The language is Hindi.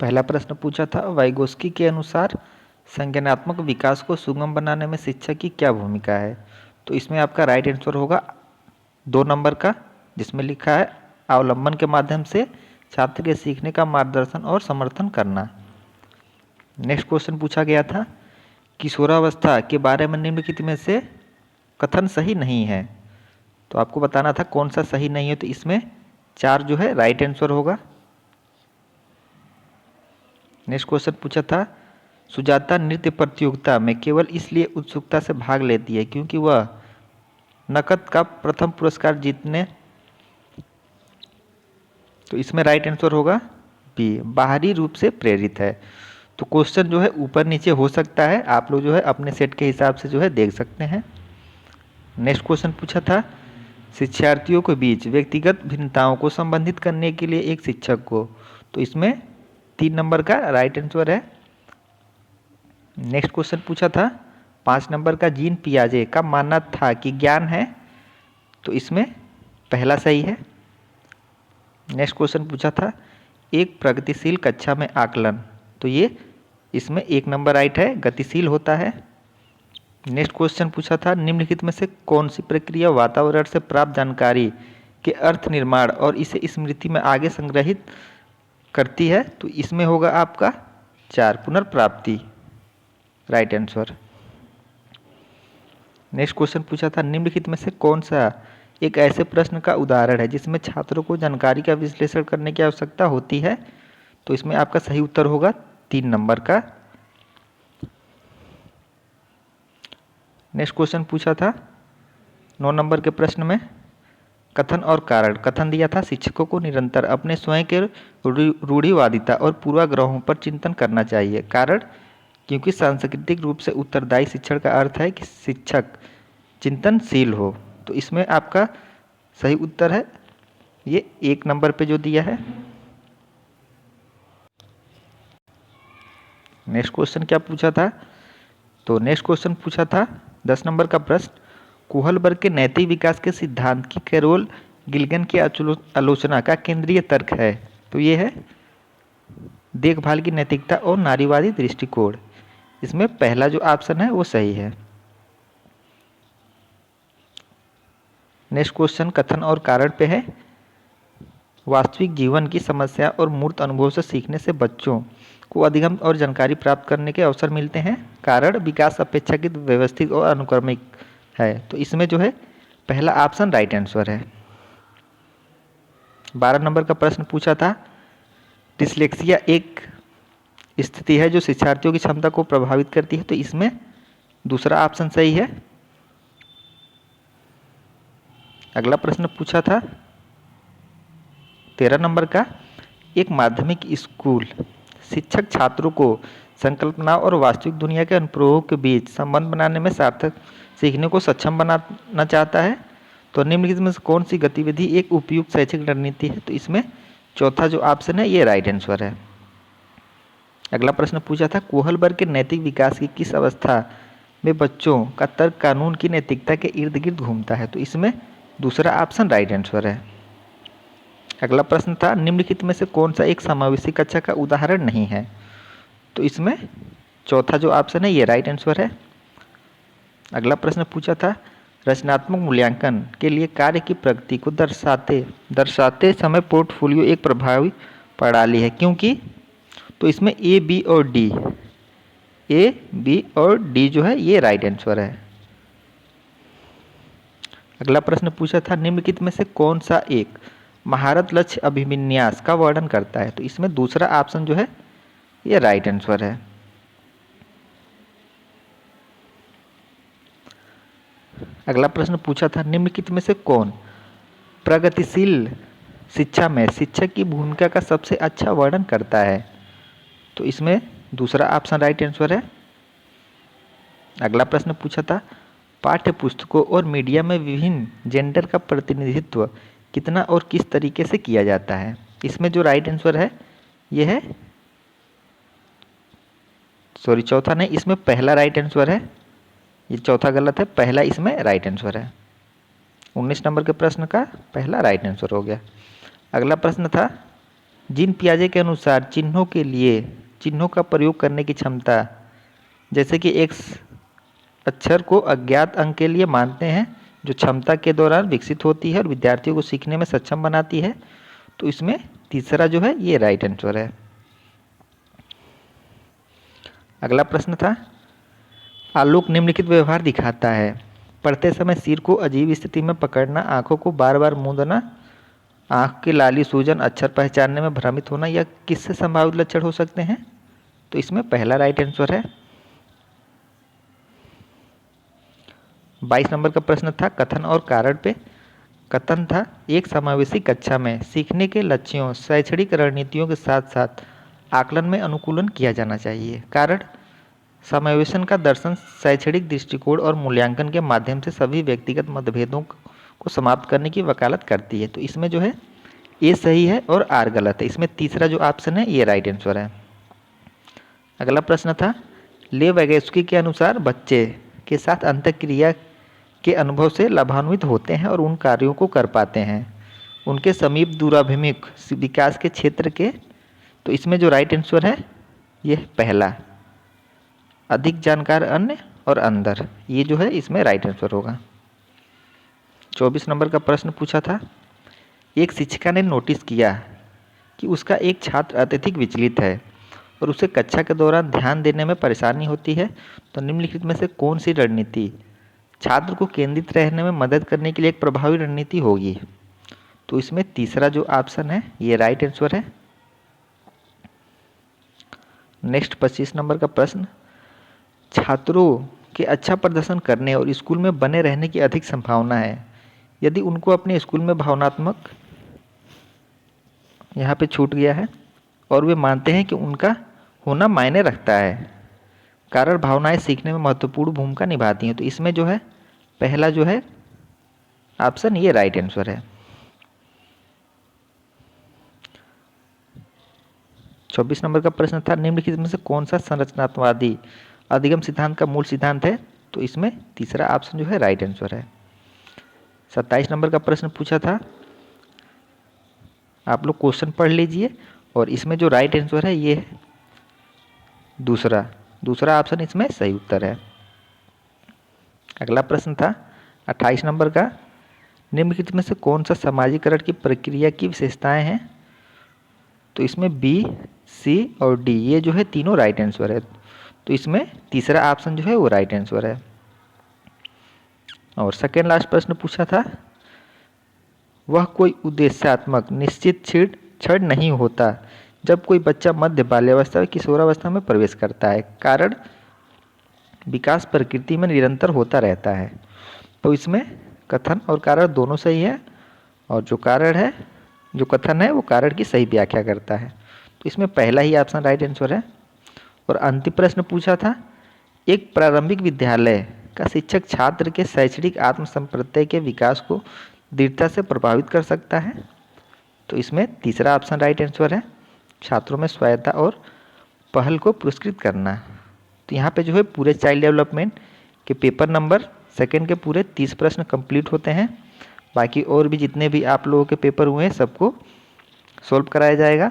पहला प्रश्न पूछा था, वाइगोस्की के अनुसार संज्ञानात्मक विकास को सुगम बनाने में शिक्षक की क्या भूमिका है। तो इसमें आपका राइट आंसर होगा 2 नंबर का, जिसमें लिखा है अवलंबन के माध्यम से छात्र के सीखने का मार्गदर्शन और समर्थन करना। नेक्स्ट क्वेश्चन पूछा गया था, किशोरावस्था के बारे में निम्नलिखित में से कथन सही नहीं है। तो आपको बताना था कौन सा सही नहीं है। तो इसमें 4 जो है राइट आंसर होगा। नेक्स्ट क्वेश्चन पूछा था, सुजाता नृत्य प्रतियोगिता में केवल इसलिए उत्सुकता से भाग लेती है क्योंकि वह नकद का प्रथम पुरस्कार जीतने। तो इसमें राइट आंसर होगा बी, बाहरी रूप से प्रेरित है। तो क्वेश्चन जो है ऊपर नीचे हो सकता है, आप लोग जो है अपने सेट के हिसाब से जो है देख सकते हैं। नेक्स्ट क्वेश्चन पूछा था, शिक्षार्थियों के बीच व्यक्तिगत भिन्नताओं को संबंधित करने के लिए एक शिक्षक को। तो इसमें 3 नंबर का राइट आंसर है। नेक्स्ट क्वेश्चन पूछा था, 5 नंबर का जीन पियाजे का मानना था कि ज्ञान है। तो इसमें पहला सही है। नेक्स्ट क्वेश्चन पूछा था, एक प्रगतिशील कक्षा में आकलन। तो ये इसमें 1 नंबर राइट है, गतिशील होता है। नेक्स्ट क्वेश्चन पूछा था, निम्नलिखित में से कौन सी प्रक्रिया वातावरण से प्राप्त जानकारी के अर्थ निर्माण और इसे स्मृति में आगे संग्रहित करती है। तो इसमें होगा आपका 4, पुनर्प्राप्ति, राइट आंसर। नेक्स्ट क्वेश्चन पूछा था, निम्नलिखित में से कौन सा एक ऐसे प्रश्न का उदाहरण है जिसमें छात्रों को जानकारी का विश्लेषण करने की आवश्यकता होती है। तो इसमें आपका सही उत्तर होगा 3 नंबर का। नेक्स्ट क्वेश्चन पूछा था 9 नंबर के प्रश्न में, कथन और कारण। कथन दिया था, शिक्षकों को निरंतर अपने स्वयं के रूढ़िवादिता और पूर्वाग्रहों पर चिंतन करना चाहिए। कारण, क्योंकि सांस्कृतिक रूप से उत्तरदायी शिक्षण का अर्थ है कि शिक्षक चिंतनशील हो। तो इसमें आपका सही उत्तर है ये 1 नंबर पे जो दिया है। नेक्स्ट क्वेश्चन क्या पूछा था। तो नेक्स्ट क्वेश्चन पूछा था 10 नंबर का प्रश्न, कोहलबर्ग के नैतिक विकास के सिद्धांत की कैरोल गिल्गन की आलोचना का केंद्रीय तर्क है। तो ये है देखभाल की नैतिकता और नारीवादी दृष्टिकोण। इसमें पहला जो ऑप्शन है वो सही है। नेक्स्ट क्वेश्चन कथन और कारण पे है, वास्तविक जीवन की समस्या और मूर्त अनुभव से सीखने से बच्चों को अधिगम और जानकारी प्राप्त करने के अवसर मिलते हैं। कारण, विकास अपेक्षाकृत व्यवस्थित और अनुक्रमिक है। तो इसमें जो है पहला ऑप्शन राइट आंसर है। 12 नंबर का प्रश्न पूछा था, डिसलेक्सिया एक स्थिति है जो शिक्षार्थियों की क्षमता को प्रभावित करती है। तो इसमें दूसरा ऑप्शन सही है। अगला प्रश्न पूछा था 13 नंबर का, एक माध्यमिक स्कूल शिक्षक छात्रों को संकल्पना और वास्तविक दुनिया के अनुप्रयोगों के बीच संबंध बनाने में सार्थक सीखने को सक्षम बनाना चाहता है। तो निम्नलिखित में से कौन सी गतिविधि एक उपयुक्त शैक्षिक रणनीति है। तो इसमें चौथा जो ऑप्शन है ये राइट आंसर है। अगला प्रश्न पूछा था, कोहलबर्ग के नैतिक विकास की किस अवस्था में बच्चों का तर्क कानून की नैतिकता के इर्द गिर्द घूमता है। तो इसमें दूसरा ऑप्शन राइट आंसर है। अगला प्रश्न था, निम्नलिखित में से कौन सा एक समावेशी कक्षा का उदाहरण नहीं है। तो इसमें चौथा जो ऑप्शन है ये राइट आंसर है। अगला प्रश्न पूछा था, रचनात्मक मूल्यांकन के लिए कार्य की प्रगति को दर्शाते समय पोर्टफोलियो एक प्रभावी प्रणाली है क्योंकि। तो इसमें ए, बी और डी जो है ये राइट आंसर है। अगला प्रश्न पूछा था, निम्नलिखित में से कौन सा एक महारत लक्ष्य अभिविन्यास का वर्णन करता है। तो इसमें दूसरा ऑप्शन जो है ये राइट आंसर है। अगला प्रश्न पूछा था, निम्नलिखित में से कौन प्रगतिशील शिक्षा में शिक्षक की भूमिका का सबसे अच्छा वर्णन करता है। तो इसमें दूसरा ऑप्शन राइट आंसर है। अगला प्रश्न पूछा था, पाठ्य पुस्तकों और मीडिया में विभिन्न जेंडर का प्रतिनिधित्व कितना और किस तरीके से किया जाता है। इसमें जो राइट आंसर है ये है, सॉरी चौथा नहीं, इसमें पहला राइट आंसर है। ये चौथा गलत है, पहला इसमें राइट आंसर है। 19 नंबर के प्रश्न का पहला राइट आंसर हो गया। अगला प्रश्न था, जिन पियाजे के अनुसार चिन्हों के लिए चिन्हों का प्रयोग करने की क्षमता, जैसे कि एक्स अक्षर को अज्ञात अंक के लिए मानते हैं, जो क्षमता के दौरान विकसित होती है और विद्यार्थियों को सीखने में सक्षम बनाती है। तो इसमें तीसरा जो है ये राइट आंसर है। अगला प्रश्न था, आलोक निम्नलिखित व्यवहार दिखाता है। पढ़ते समय सिर को अजीब स्थिति में पकड़ना, आंखों को बार बार मूंदना, आंख की लाली सूजन, अक्षर पहचानने में भ्रमित होना, यह किससे संभावित लक्षण हो सकते हैं? तो इसमें पहला राइट आंसर है। 22 नंबर का प्रश्न था कथन और कारण पे। कथन था, एक समावेशी कक्षा में सीखने के लक्ष्यों, शैक्षणिक रणनीतियों के साथ साथ आकलन में अनुकूलन किया जाना चाहिए। कारण, समावेशन का दर्शन शैक्षणिक दृष्टिकोण और मूल्यांकन के माध्यम से सभी व्यक्तिगत मतभेदों को समाप्त करने की वकालत करती है। तो इसमें जो है ए सही है और आर गलत है। इसमें तीसरा जो ऑप्शन है ये राइट आंसर है। अगला प्रश्न था, ले वैगोत्स्की के अनुसार बच्चे के साथ अंतःक्रिया के अनुभव से लाभान्वित होते हैं और उन कार्यों को कर पाते हैं उनके समीप दूराभिमुख विकास के क्षेत्र के। तो इसमें जो राइट आंसर है ये पहला, अधिक जानकार अन्य और अंदर, ये जो है इसमें राइट आंसर होगा। 24 नंबर का प्रश्न पूछा था, एक शिक्षिका ने नोटिस किया कि उसका एक छात्र अत्यधिक विचलित है और उसे कक्षा के दौरान ध्यान देने में परेशानी होती है। तो निम्नलिखित में से कौन सी रणनीति छात्र को केंद्रित रहने में मदद करने के लिए एक प्रभावी रणनीति होगी? तो इसमें तीसरा जो ऑप्शन है ये राइट आंसर है। नेक्स्ट 25 नंबर का प्रश्न, छात्रों के अच्छा प्रदर्शन करने और स्कूल में बने रहने की अधिक संभावना है यदि उनको अपने स्कूल में भावनात्मक, यहाँ पे छूट गया है, और वे मानते हैं कि उनका होना मायने रखता है। कारण, भावनाएं सीखने में महत्वपूर्ण भूमिका निभाती हैं। तो इसमें जो है पहला जो है ऑप्शन ये राइट आंसर है। 24 नंबर का प्रश्न था, निम्नलिखित में से कौन सा संरचनावादी अधिगम सिद्धांत का मूल सिद्धांत है? तो इसमें तीसरा ऑप्शन जो है राइट आंसर है। 27 नंबर का प्रश्न पूछा था, आप लोग क्वेश्चन पढ़ लीजिए और इसमें जो राइट आंसर है ये है दूसरा ऑप्शन इसमें सही उत्तर है। अगला प्रश्न था 28 नंबर का, निम्नलिखित में से कौन सा सामाजिकरण की प्रक्रिया की विशेषताएं हैं? तो इसमें बी, सी और डी, ये जो है तीनों राइट आंसर है। तो इसमें तीसरा ऑप्शन जो है वो राइट आंसर है। और सेकेंड लास्ट प्रश्न पूछा था, वह कोई उद्देश्यात्मक निश्चित क्षण नहीं होता जब कोई बच्चा मध्य बाल्यावस्था या किशोरावस्था में प्रवेश करता है। कारण, विकास प्रकृति में निरंतर होता रहता है। तो इसमें कथन और कारण दोनों सही है और जो कथन है वो कारण की सही व्याख्या करता है। तो इसमें पहला ही ऑप्शन राइट आंसर है। और अंतिम प्रश्न पूछा था, एक प्रारंभिक विद्यालय का शिक्षक छात्र के शैक्षणिक आत्मसंप्रत्यय के विकास को दृढ़ता से प्रभावित कर सकता है। तो इसमें तीसरा ऑप्शन राइट आंसर है, छात्रों में स्वायत्तता और पहल को पुरस्कृत करना। तो यहाँ पे जो है पूरे चाइल्ड डेवलपमेंट के पेपर नंबर सेकंड के पूरे 30 प्रश्न कंप्लीट होते हैं। बाकी और भी जितने भी आप लोगों के पेपर हुए हैं सबको सॉल्व कराया जाएगा।